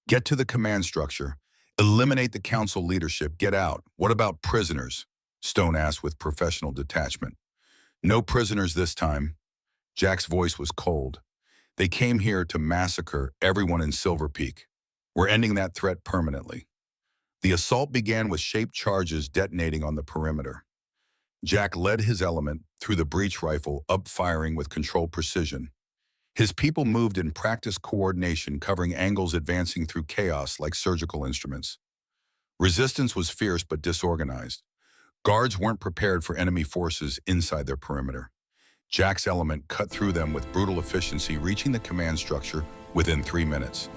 Get to the command structure. Eliminate the council leadership. Get out. What about prisoners? Stone asked with professional detachment. No prisoners this time. Jack's voice was cold. "They came here to massacre everyone in Silver Peak. We're ending that threat permanently." The assault began with shaped charges detonating on the perimeter. Jack led his element through the breech rifle, up-firing with controlled precision. His people moved in practiced coordination, covering angles, advancing through chaos like surgical instruments. Resistance was fierce but disorganized. Guards weren't prepared for enemy forces inside their perimeter. Jack's element cut through them with brutal efficiency, reaching the command structure within 3 minutes.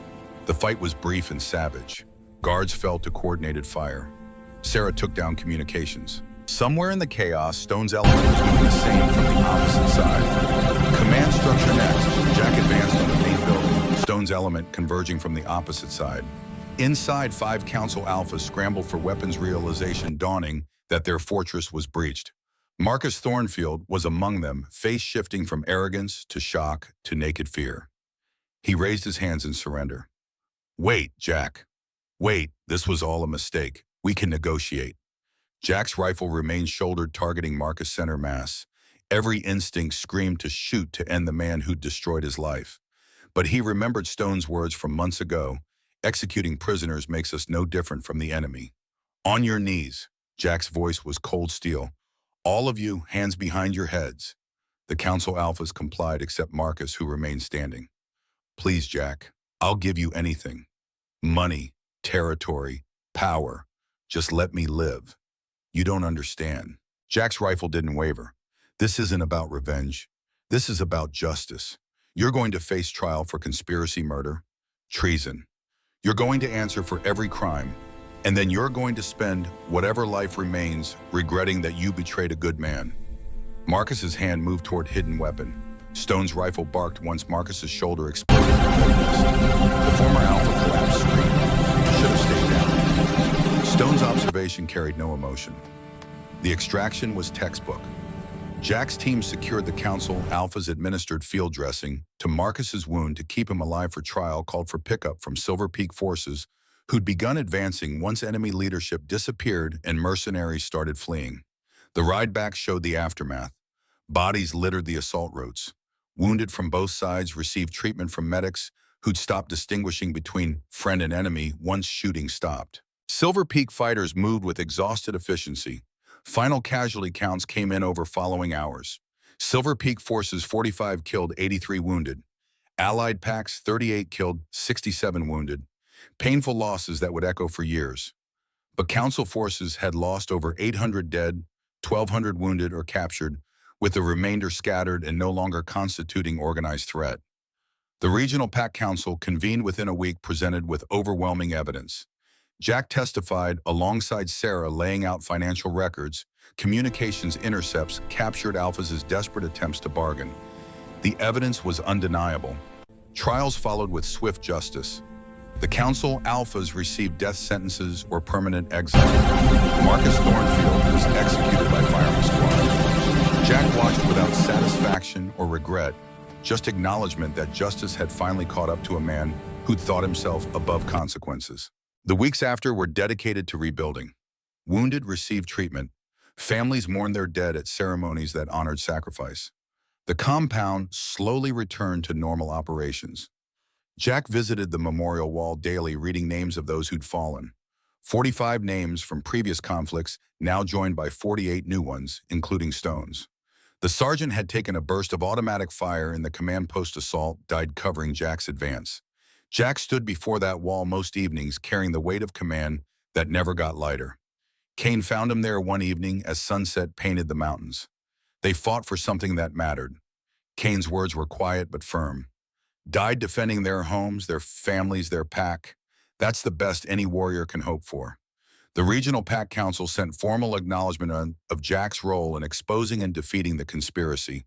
The fight was brief and savage. Guards fell to coordinated fire. Sarah took down communications. Somewhere in the chaos, Stone's element was doing the same from the opposite side. Command structure next. Jack advanced on the main building, Stone's element converging from the opposite side. Inside, 5 Council Alphas scrambled for weapons, realization dawning that their fortress was breached. Marcus Thornfield was among them, face shifting from arrogance to shock to naked fear. He raised his hands in surrender. "Wait, Jack. Wait, this was all a mistake. We can negotiate." Jack's rifle remained shouldered, targeting Marcus' center mass. Every instinct screamed to shoot to end the man who'd destroyed his life. But he remembered Stone's words from months ago: "Executing prisoners makes us no different from the enemy." "On your knees." Jack's voice was cold steel. "All of you, hands behind your heads." The Council Alphas complied except Marcus, who remained standing. "Please, Jack, I'll give you anything. Money, territory, power. Just let me live." "You don't understand." Jack's rifle didn't waver. "This isn't about revenge. This is about justice. You're going to face trial for conspiracy, murder, treason. You're going to answer for every crime. And then you're going to spend whatever life remains regretting that you betrayed a good man." Marcus's hand moved toward hidden weapon. Stone's rifle barked once Marcus's shoulder exploded in red mist. The former Alpha collapsed, screaming. "Should have stayed down." Stone's observation carried no emotion. The extraction was textbook. Jack's team secured the Council Alpha's administered field dressing to Marcus's wound to keep him alive for trial, called for pickup from Silver Peak forces who'd begun advancing once enemy leadership disappeared and mercenaries started fleeing. The ride back showed the aftermath. Bodies littered the assault routes. Wounded from both sides received treatment from medics who'd stopped distinguishing between friend and enemy once shooting stopped. Silver Peak fighters moved with exhausted efficiency. Final casualty counts came in over following hours. Silver Peak forces 45 killed, 83 wounded. Allied packs 38 killed, 67 wounded. Painful losses that would echo for years. But Council forces had lost over 800 dead, 1,200 wounded or captured, with the remainder scattered and no longer constituting organized threat. The Regional Pack Council convened within a week, presented with overwhelming evidence. Jack testified alongside Sarah, laying out financial records, communications intercepts, captured Alphas' desperate attempts to bargain. The evidence was undeniable. Trials followed with swift justice. The Council Alphas received death sentences or permanent exile. Marcus Thornfield was executed by firing squad. Jack watched without satisfaction or regret, just acknowledgement that justice had finally caught up to a man who'd thought himself above consequences. The weeks after were dedicated to rebuilding. Wounded received treatment. Families mourned their dead at ceremonies that honored sacrifice. The compound slowly returned to normal operations. Jack visited the memorial wall daily, reading names of those who'd fallen. 45 names from previous conflicts, now joined by 48 new ones, including Stone's. The sergeant had taken a burst of automatic fire in the command post assault, died covering Jack's advance. Jack stood before that wall most evenings, carrying the weight of command that never got lighter. Kane found him there one evening as sunset painted the mountains. They fought for something that mattered. Kane's words were quiet but firm. Died defending their homes, their families, their pack. That's the best any warrior can hope for. The Regional Pack Council sent formal acknowledgement of Jack's role in exposing and defeating the conspiracy.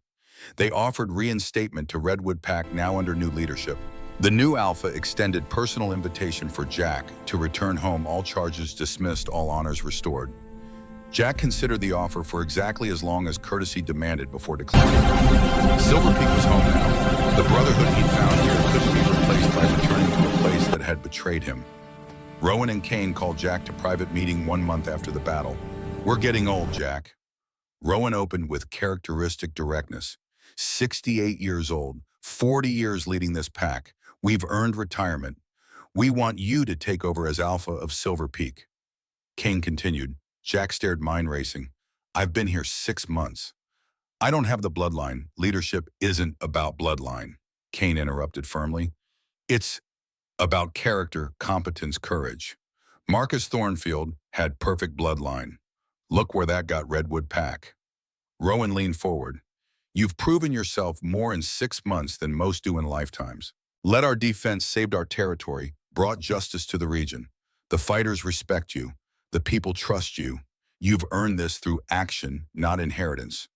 They offered reinstatement to Redwood Pack, now under new leadership. The new Alpha extended personal invitation for Jack to return home, all charges dismissed, all honors restored. Jack considered the offer for exactly as long as courtesy demanded before declining. Silver Peak was home now. The brotherhood he'd found here couldn't be replaced by returning to a place that had betrayed him. Rowan and Kane called Jack to private meeting 1 month after the battle. "We're getting old, Jack." Rowan opened with characteristic directness. 68 years old, 40 years leading this pack. We've earned retirement. We want you to take over as Alpha of Silver Peak." Kane continued. Jack stared, mind racing. "I've been here 6 months. I don't have the bloodline. Leadership isn't about bloodline," Kane interrupted firmly. "It's about character, competence, courage. Marcus Thornfield had perfect bloodline. Look where that got Redwood Pack." Rowan leaned forward. "You've proven yourself more in 6 months than most do in lifetimes. Led our defense, saved our territory, brought justice to the region. The fighters respect you. The people trust you. You've earned this through action, not inheritance.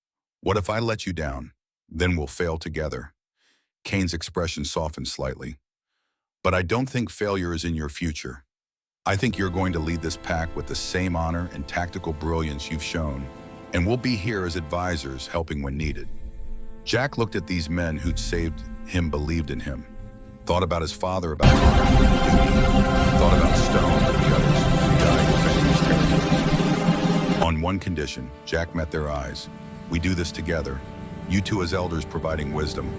What if I let you down? Then we'll fail together." Kane's expression softened slightly. "But I don't think failure is in your future. I think you're going to lead this pack with the same honor and tactical brilliance you've shown, and we'll be here as advisors, helping when needed." Jack looked at these men who'd saved him, believed in him. Thought about his father, about honor and duty. Thought about Stone and the others who died defending his territory. On one condition, Jack met their eyes. "We do this together. You two as elders providing wisdom.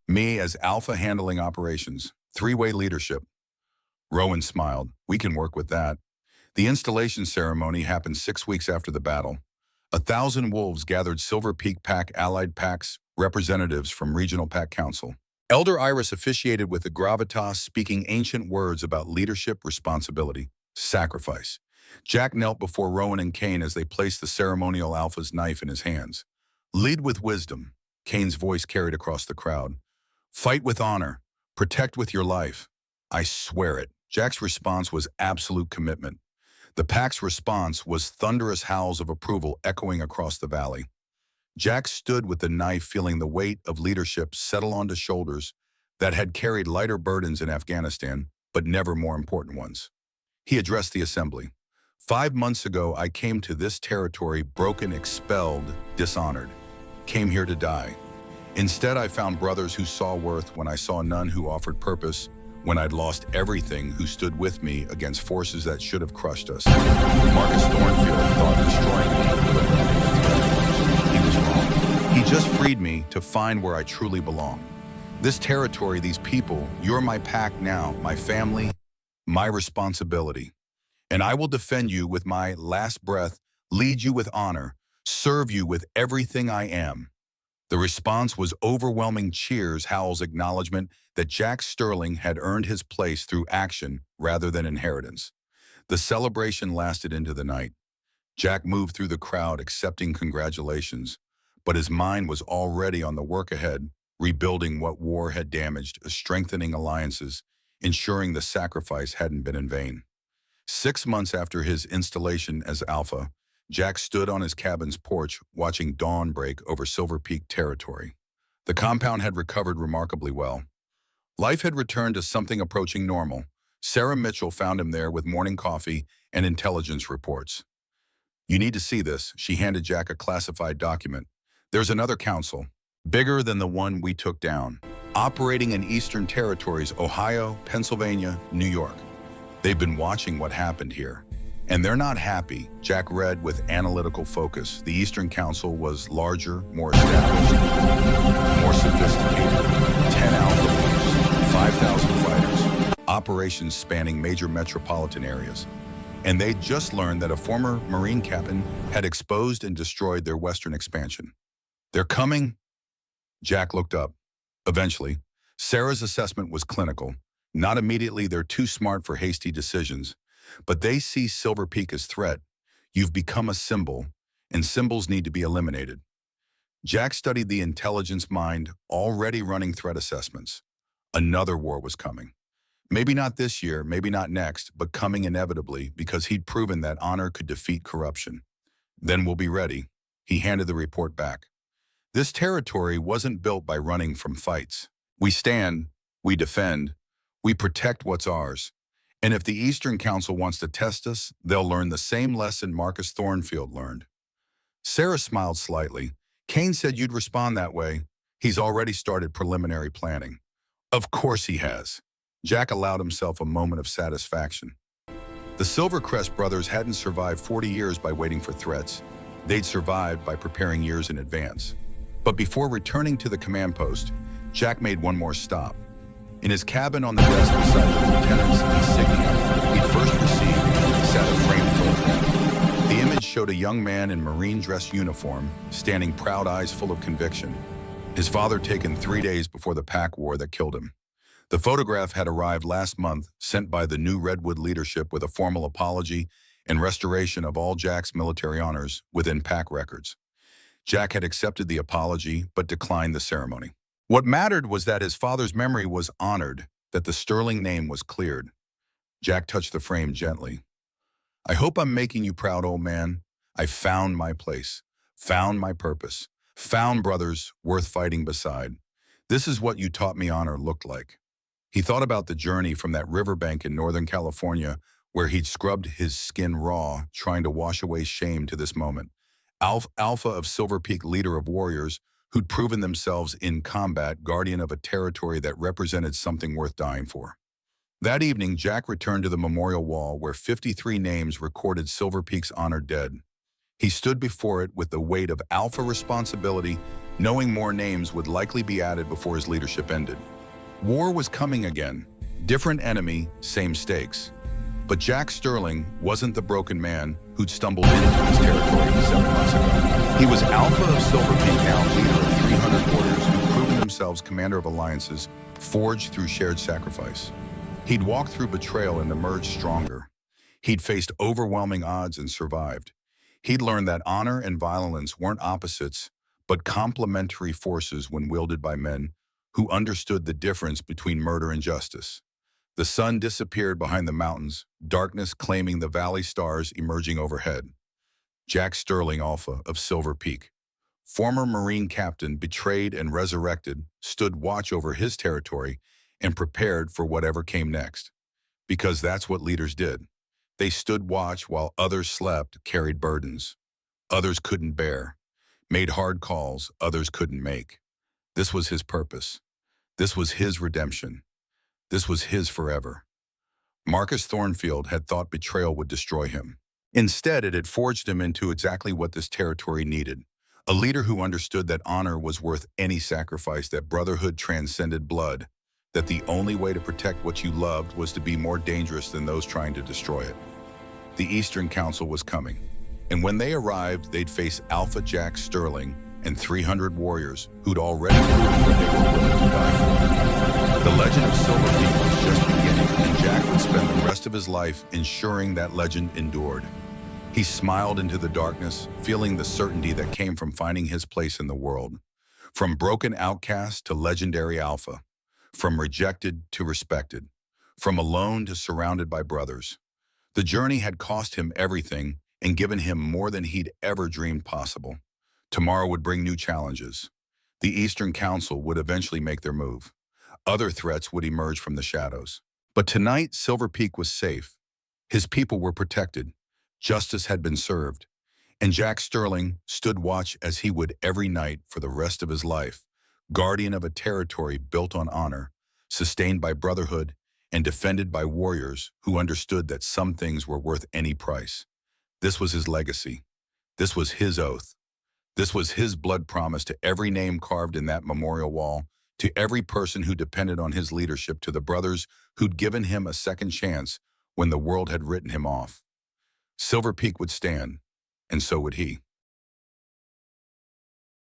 Me as Alpha handling operations. Three-way leadership." Rowan smiled. "We can work with that." The installation ceremony happened 6 weeks after the battle. 1,000 wolves gathered Silver Peak Pack allied packs, representatives from Regional Pack Council. Elder Iris officiated with the gravitas, speaking ancient words about leadership, responsibility, sacrifice. Jack knelt before Rowan and Kane as they placed the ceremonial Alpha's knife in his hands. "Lead with wisdom," Kane's voice carried across the crowd. "Fight with honor. Protect with your life. I swear it." Jack's response was absolute commitment. The pack's response was thunderous howls of approval echoing across the valley. Jack stood with the knife, feeling the weight of leadership settle onto shoulders that had carried lighter burdens in Afghanistan, but never more important ones. He addressed the assembly. 5 months ago, I came to this territory broken, expelled, dishonored. Came here to die. Instead, I found brothers who saw worth when I saw none, who offered purpose when I'd lost everything, who stood with me against forces that should have crushed us. Marcus Thornfield thought destroying me would eliminate the threat. He was wrong. He just freed me to find where I truly belong. This territory, these people, you're my pack now, my family, my responsibility. And I will defend you with my last breath, lead you with honor, serve you with everything I am. The response was overwhelming cheers, howls, acknowledgement that Jack Sterling had earned his place through action rather than inheritance. The celebration lasted into the night. Jack moved through the crowd accepting congratulations, but his mind was already on the work ahead, rebuilding what war had damaged, strengthening alliances, ensuring the sacrifice hadn't been in vain. 6 months after his installation as Alpha, Jack stood on his cabin's porch watching dawn break over Silver Peak territory. The compound had recovered remarkably well. Life had returned to something approaching normal. Sarah Mitchell found him there with morning coffee and intelligence reports. "You need to see this." She handed Jack a classified document. "There's another council, bigger than the one we took down, operating in Eastern Territories, Ohio, Pennsylvania, New York. They've been watching what happened here. And they're not happy." Jack read with analytical focus. The Eastern Council was larger, more established, more sophisticated. 10 Alpha leaders, 5,000 fighters, operations spanning major metropolitan areas. And they'd just learned that a former Marine captain had exposed and destroyed their western expansion. "They're coming." Jack looked up. Eventually, Sarah's assessment was clinical. Not immediately, they're too smart for hasty decisions. But they see Silver Peak as threat. You've become a symbol, and symbols need to be eliminated. Jack studied the intelligence mind, already running threat assessments. Another war was coming. Maybe not this year, maybe not next, but coming inevitably, because he'd proven that honor could defeat corruption. "Then we'll be ready." He handed the report back. "This territory wasn't built by running from fights. We stand, we defend, we protect what's ours. And if the Eastern Council wants to test us, they'll learn the same lesson Marcus Thornfield learned." Sarah smiled slightly. "Kane said you'd respond that way. He's already started preliminary planning." "Of course he has." Jack allowed himself a moment of satisfaction. The Silvercrest brothers hadn't survived 40 years by waiting for threats. They'd survived by preparing years in advance. But before returning to the command post, Jack made one more stop. In his cabin on the desk beside the lieutenant's insignia he'd first received sat a framed photograph. The image showed a young man in marine dress uniform, standing proud, eyes full of conviction. His father taken 3 days before the pack war that killed him. The photograph had arrived last month, sent by the new Redwood leadership with a formal apology and restoration of all Jack's military honors within pack records. Jack had accepted the apology but declined the ceremony. What mattered was that his father's memory was honored, that the sterling name was cleared. Jack touched the frame gently. "I hope I'm making you proud, old man. I found my place, found my purpose, found brothers worth fighting beside. This is what you taught me honor looked like." He thought about the journey from that riverbank in Northern California where he'd scrubbed his skin raw, trying to wash away shame, to this moment. Alpha of Silver Peak, leader of warriors who'd proven themselves in combat, guardian of a territory that represented something worth dying for. That evening, Jack returned to the memorial wall where 53 names recorded Silver Peak's honored dead. He stood before it with the weight of Alpha responsibility, knowing more names would likely be added before his leadership ended. War was coming again. Different enemy, same stakes. But Jack Sterling wasn't the broken man who'd stumbled into his territory 7 months ago. He was Alpha of Silver Peak, now leader of 300 warriors who'd proven themselves commander of alliances, forged through shared sacrifice. He'd walked through betrayal and emerged stronger. He'd faced overwhelming odds and survived. He'd learned that honor and violence weren't opposites, but complementary forces when wielded by men who understood the difference between murder and justice. The sun disappeared behind the mountains, darkness claiming the valley stars emerging overhead. Jack Sterling, Alpha of Silver Peak, former Marine captain betrayed and resurrected, stood watch over his territory and prepared for whatever came next. Because that's what leaders did. They stood watch while others slept, carried burdens others couldn't bear, made hard calls others couldn't make. This was his purpose. This was his redemption. This was his forever. Marcus Thornfield had thought betrayal would destroy him. Instead, it had forged him into exactly what this territory needed. A leader who understood that honor was worth any sacrifice, that brotherhood transcended blood, that the only way to protect what you loved was to be more dangerous than those trying to destroy it. The Eastern Council was coming, and when they arrived, they'd face Alpha Jack Sterling and 300 warriors who'd already proven that they were willing to die for. The legend of Silver Peak was just beginning, and Jack would spend the rest of his life ensuring that legend endured. He smiled into the darkness, feeling the certainty that came from finding his place in the world. From broken outcast to legendary Alpha, from rejected to respected, from alone to surrounded by brothers. The journey had cost him everything and given him more than he'd ever dreamed possible. Tomorrow would bring new challenges. The Eastern Council would eventually make their move. Other threats would emerge from the shadows. But tonight, Silver Peak was safe. His people were protected. Justice had been served. And Jack Sterling stood watch as he would every night for the rest of his life, guardian of a territory built on honor, sustained by brotherhood, and defended by warriors who understood that some things were worth any price. This was his legacy. This was his oath. This was his blood promise to every name carved in that memorial wall, to every person who depended on his leadership, to the brothers who'd given him a second chance when the world had written him off. Silver Peak would stand, and so would he.